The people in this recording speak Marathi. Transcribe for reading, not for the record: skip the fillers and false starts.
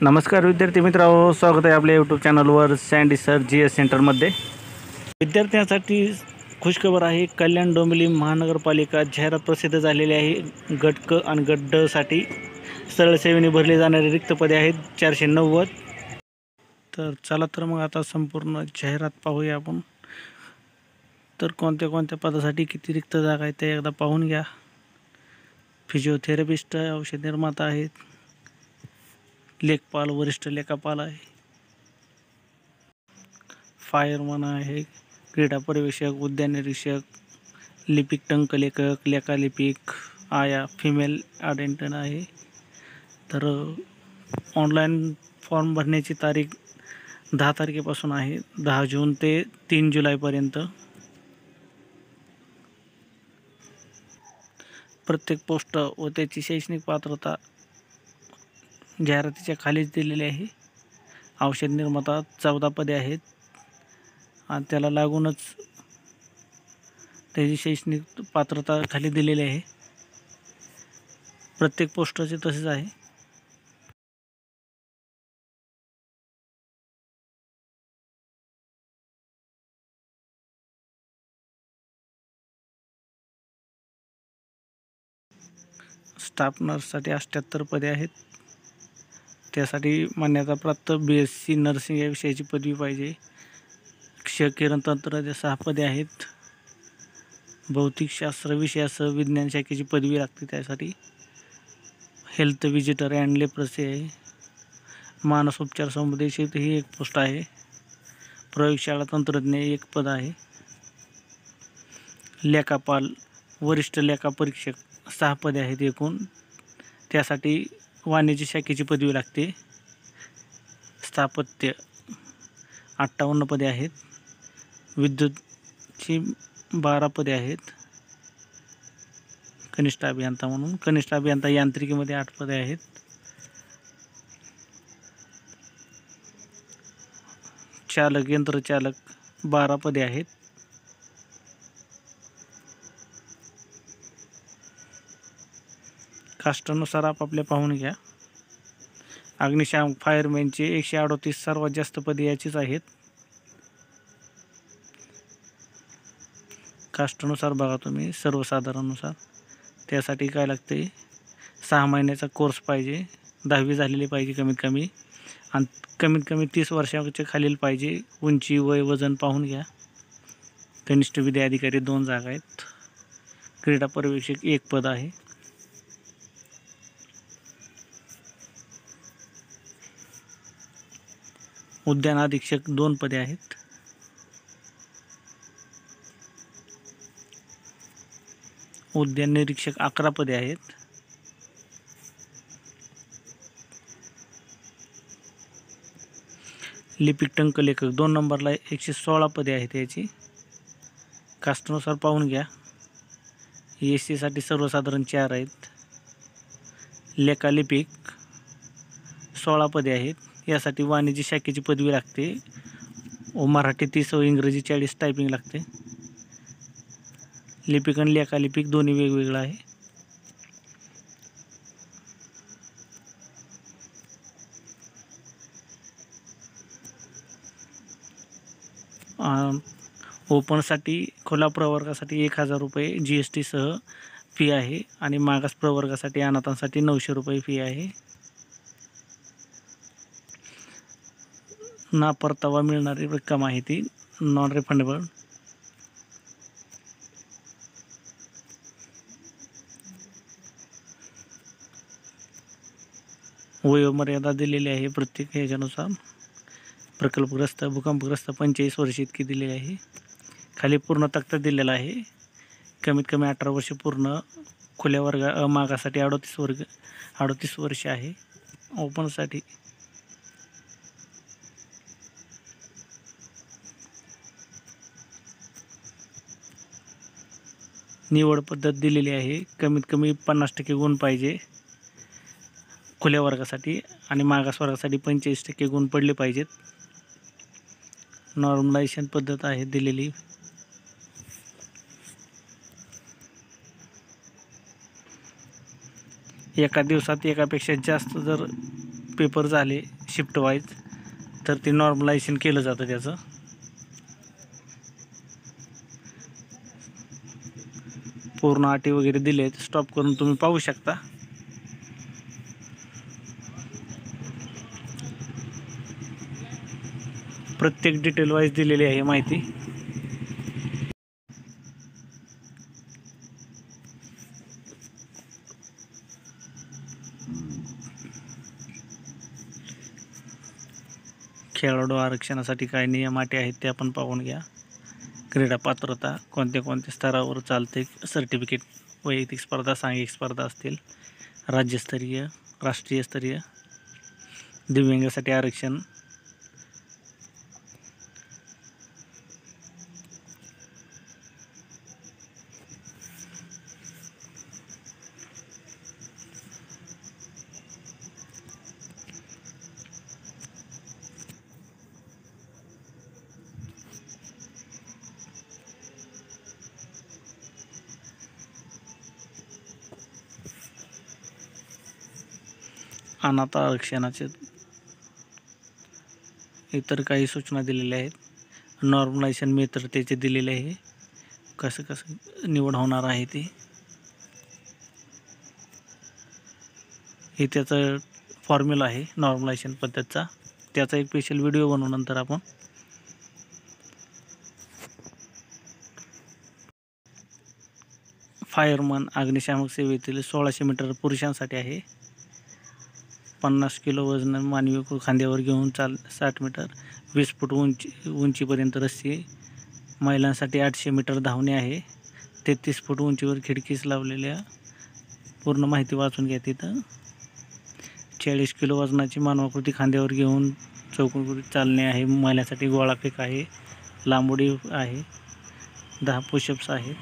नमस्कार विद्यार्थी मित्रांनो, स्वागत आहे आपल्या यूट्यूब चॅनलवर सँडी सर GS सेंटरमध्ये। विद्यार्थ्यांसाठी खुशखबर आहे। कल्याण डोंबिवली महानगरपालिका जाहिरात प्रसिद्ध झालेली आहे। गट क आणि गट ड साठी सरळ सेवेने भरले जाणारे रिक्त पदे आहेत 490। तर चला तर मग आता संपूर्ण जाहिरात पाहूया आपण। तर कोणत्या कोणत्या पदासाठी किती रिक्त जागा आहेत ते एकदा पाहून घ्या। फिजिओथेरपिस्ट, औषध निर्माता आहेत, लेखपाल, वरिष्ठ लेखापाल आहे, फायरमन आहे, क्रीडा पर्यवेक्षक, उद्यान निरीक्षक, लिपिक, टंकलेखक, लेखालिपिक, आया, फिमेल अटेंडंट आहे। तर ऑनलाईन फॉर्म भरण्याची तारीख 10 तारखेपासून आहे, 10 जून ते 3 जुलैपर्यंत। प्रत्येक पोस्ट व त्याची शैक्षणिक पात्रता जाहिरातीच्या खालीच दिलेली आहे। औषध निर्माता 14 पदे आहेत आणि त्याला लागूनच त्याची शैक्षणिक पात्रता खाली दिलेली आहे। प्रत्येक पोस्टचे तसेच आहे। स्टाफ नर्ससाठी 78 पदे आहेत। त्यासाठी मान्यताप्राप्त BSc नर्सिंग या विषयाची पदवी पाहिजे। क्षकिरण तंत्र 6 पदे आहेत। भौतिकशास्त्र विषयासह विज्ञान शाखेची पदवी लागते त्यासाठी। हेल्थ विजिटर अँड लेप्रसी आहे। मानसोपचार समुपदेशक ही एक पोस्ट आहे। प्रयोगशाळा तंत्रज्ञ 1 पद आहे। लेखापाल, वरिष्ठ लेखा परीक्षक 6 पदे आहेत एकूण। त्यासाठी वाणिज्य शाखेची पदवी लागते। स्थापत्य 58 पदे आहेत। विद्युतची 12 पदे आहेत। कनिष्ठ अभियंता म्हणून, कनिष्ठ अभियंता यांत्रिकीमध्ये 8 पदे आहेत। चालक, यंत्रचालक 12 पदे आहेत। कास्टनुसार आपापल्या पाहून घ्या। अग्निशामक फायरमॅनचे 138 सर्वात जास्त पदे याचीच आहेत। कास्टनुसार बघा तुम्ही, सर्वसाधारणनुसार त्यासाठी काय लागते, 6 महिन्याचा कोर्स पाहिजे, 10वी झालेली पाहिजे कमीत कमी, आणि कमीत कमी 30 वर्षाच्या खालील पाहिजे। उंची, वय, वजन पाहून घ्या। कनिष्ठ विद्या अधिकारी 2 जागा आहेत। क्रीडा पर्यवेक्षक 1 पद आहे। उद्यान अधीक्षक 2 पदे आहेत। उद्यान निरीक्षक 11 पदे आहेत। लिपिक टंकलेखक 2 नंबरला 116 पदे आहेत याची। कास्टनुसार पाहून घ्या। SC साठी सर्वसाधारण 4 आहेत। लेखालिपिक 16 पदे आहेत। यासाठी वाणिज्य शाखेची पदवी लागते व मराठी 30 व इंग्रजी 40 टायपिंग लागते। लिपिक आणि लेखालिपिक दोन्ही वेगवेगळं आहे। ओपनसाठी, खुला प्रवर्गासाठी 1000 रुपये GST सह फी आहे आणि मागास प्रवर्गासाठी, अनाथांसाठी 900 रुपये फी आहे। ना परतावा मिळणारी रक्कम आहे ती नॉन रिफंडेबल। वयोमर्यादा दिलेली आहे प्रत्येक ह्याच्यानुसार। प्रकल्पग्रस्त, भूकंपग्रस्त 45 वर्ष इतकी दिलेली आहे। खाली पूर्ण तक्ता दिलेला आहे। कमीत कमी 18 वर्ष पूर्ण। खुल्या वर्ग मागासाठी 38 वर्ष आहे। ओपनसाठी निवड पद्धत दिलेली आहे। कमीत कमी 50% गुण पाहिजे खुल्या वर्गासाठी आणि मागास वर्गासाठी 45% गुण पडले पाहिजेत। नॉर्मलायझेशन पद्धत आहे दिलेली। एका दिवसात एकापेक्षा जास्त जर पेपर झाले शिफ्ट वाईज तर ते नॉर्मलायझेशन केलं जातं त्याचं. पूर्ण अटी वगैरे दिले आहेत, स्टॉप करून तुम्ही पाहू शकता. प्रत्येक डिटेल वाईज दिलेली आहे माहिती. खेळाडू आरक्षणासाठी काय नियम अटी आहेत ते आपण पाहून घ्या. क्रीडा पात्रता कोणत्या कोणत्या स्तरावर चालते, सर्टिफिकेट, वैयक्तिक स्पर्धा, सांघिक स्पर्धा असतील, राज्यस्तरीय, राष्ट्रीय स्तरीय, दिव्यांगासाठी आरक्षण, अनाथ आरक्षणाचे इतर काही सूचना दिलेल्या आहेत. नॉर्मलायझेशन मेथड त्याचे दिलेले आहे, कसं कसं निवड होणार आहे ते. हे त्याचं फॉर्म्युला आहे नॉर्मलायझेशन पद्धतचा. त्याचा एक स्पेशल व्हिडिओ बनवू नंतर आपण. फायरमन अग्निशामक सेवेतील 1600 मीटर पुरुषांसाठी आहे. 50 किलो वजन मानवी खांद्यावर घेऊन 60 मीटर, 20 फूट उंचीपर्यंत रस्सी. महिलांसाठी 800 मीटर धावणे आहे. 33 फूट उंचीवर खिडकीस लावलेल्या, पूर्ण माहिती वाचून घ्या तिथं. 40 किलो वजनाची मानवाकृती खांद्यावर घेऊन चौकोनी चालणे आहे. महिलांसाठी गोळाफेक आहे, लांब उडी आहे, 10 पुशअप्स आहेत.